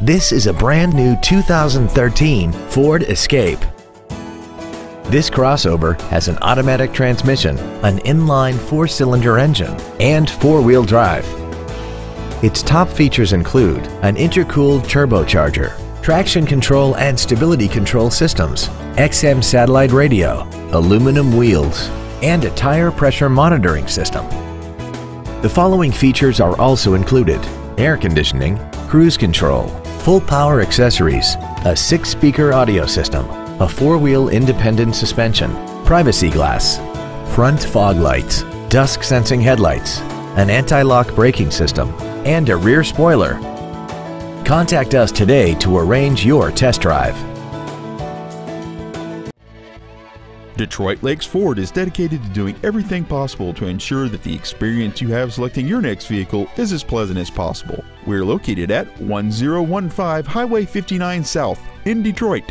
This is a brand new 2013 Ford Escape. This crossover has an automatic transmission, an inline 4-cylinder engine, and 4-wheel drive. Its top features include an intercooled turbocharger, traction control and stability control systems, XM satellite radio, aluminum wheels, and a tire pressure monitoring system. The following features are also included: air conditioning, cruise control, full power accessories, a 6-speaker audio system, a 4-wheel independent suspension, privacy glass, front fog lights, dusk sensing headlights, an anti-lock braking system, and a rear spoiler. Contact us today to arrange your test drive. Detroit Lakes Ford is dedicated to doing everything possible to ensure that the experience you have selecting your next vehicle is as pleasant as possible. We're located at 1015 Highway 59 South in Detroit.